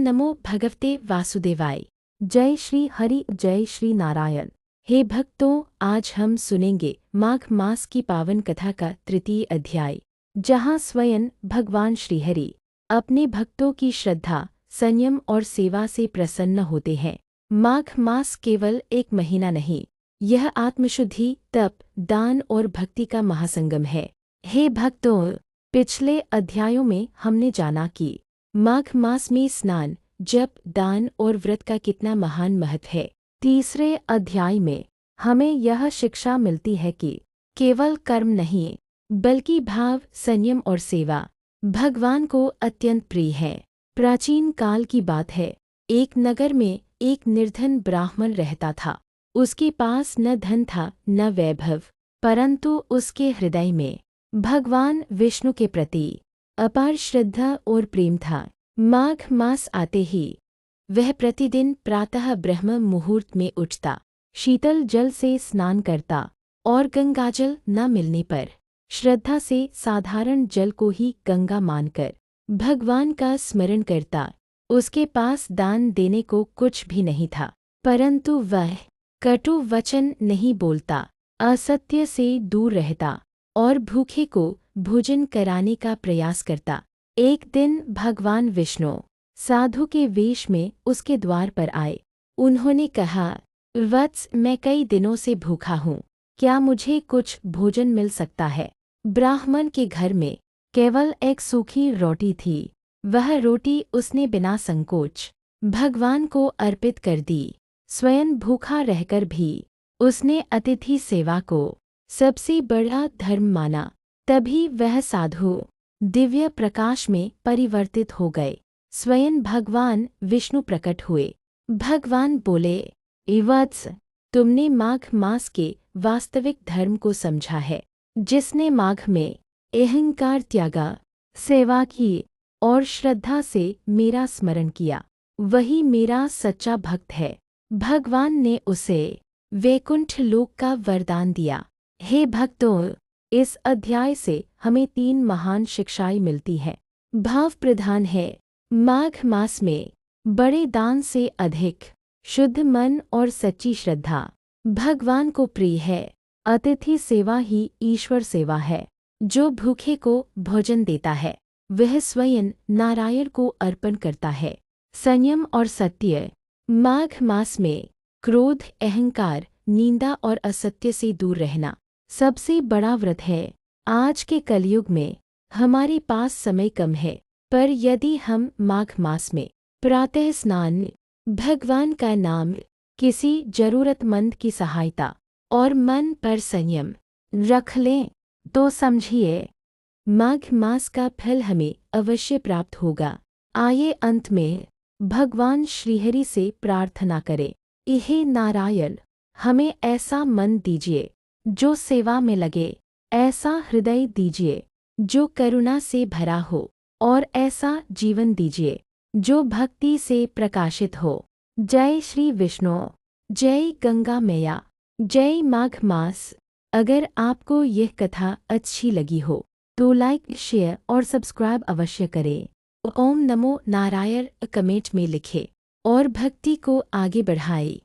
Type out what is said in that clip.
नमो भगवते वासुदेवाय। जय श्री हरि, जय श्री नारायण। हे भक्तों, आज हम सुनेंगे माघ मास की पावन कथा का तृतीय अध्याय, जहाँ स्वयं भगवान श्रीहरि अपने भक्तों की श्रद्धा, संयम और सेवा से प्रसन्न होते हैं। माघ मास केवल एक महीना नहीं, यह आत्मशुद्धि, तप, दान और भक्ति का महासंगम है। हे भक्तों, पिछले अध्यायों में हमने जाना कि माघ मास में स्नान, जप, दान और व्रत का कितना महान महत्व है। तीसरे अध्याय में हमें यह शिक्षा मिलती है कि केवल कर्म नहीं, बल्कि भाव, संयम और सेवा भगवान को अत्यंत प्रिय है। प्राचीन काल की बात है, एक नगर में एक निर्धन ब्राह्मण रहता था। उसके पास न धन था न वैभव, परंतु उसके हृदय में भगवान विष्णु के प्रति अपार श्रद्धा और प्रेम था। माघ मास आते ही वह प्रतिदिन प्रातः ब्रह्म मुहूर्त में उठता, शीतल जल से स्नान करता और गंगाजल न मिलने पर श्रद्धा से साधारण जल को ही गंगा मानकर भगवान का स्मरण करता। उसके पास दान देने को कुछ भी नहीं था, परंतु वह कटु वचन नहीं बोलता, असत्य से दूर रहता और भूखे को भोजन कराने का प्रयास करता। एक दिन भगवान विष्णु साधु के वेश में उसके द्वार पर आए। उन्होंने कहा, वत्स, मैं कई दिनों से भूखा हूँ, क्या मुझे कुछ भोजन मिल सकता है? ब्राह्मण के घर में केवल एक सूखी रोटी थी। वह रोटी उसने बिना संकोच भगवान को अर्पित कर दी। स्वयं भूखा रहकर भी उसने अतिथि सेवा को सबसे बड़ा धर्म माना। तभी वह साधु दिव्य प्रकाश में परिवर्तित हो गए। स्वयं भगवान विष्णु प्रकट हुए। भगवान बोले, वत्स, तुमने माघ मास के वास्तविक धर्म को समझा है। जिसने माघ में अहंकार त्यागा, सेवा की और श्रद्धा से मेरा स्मरण किया, वही मेरा सच्चा भक्त है। भगवान ने उसे वैकुंठ लोक का वरदान दिया। हे भक्तों, इस अध्याय से हमें 3 महान शिक्षाएं मिलती हैं। भाव प्रधान है, माघ मास में बड़े दान से अधिक शुद्ध मन और सच्ची श्रद्धा भगवान को प्रिय है। अतिथि सेवा ही ईश्वर सेवा है। जो भूखे को भोजन देता है, वह स्वयं नारायण को अर्पण करता है। संयम और सत्य, माघ मास में क्रोध, अहंकार, निंदा और असत्य से दूर रहना सबसे बड़ा व्रत है। आज के कलयुग में हमारे पास समय कम है, पर यदि हम माघ मास में प्रातः स्नान, भगवान का नाम, किसी जरूरतमंद की सहायता और मन पर संयम रख लें, तो समझिए माघ मास का फल हमें अवश्य प्राप्त होगा। आइए अंत में भगवान श्रीहरि से प्रार्थना करें। हे नारायण, हमें ऐसा मन दीजिए जो सेवा में लगे, ऐसा हृदय दीजिए जो करुणा से भरा हो, और ऐसा जीवन दीजिए जो भक्ति से प्रकाशित हो। जय श्री विष्णु, जय गंगा मैया, जय माघ मास। अगर आपको यह कथा अच्छी लगी हो तो लाइक, शेयर और सब्सक्राइब अवश्य करें। ओम नमो नारायण कमेंट में लिखें और भक्ति को आगे बढ़ाएं।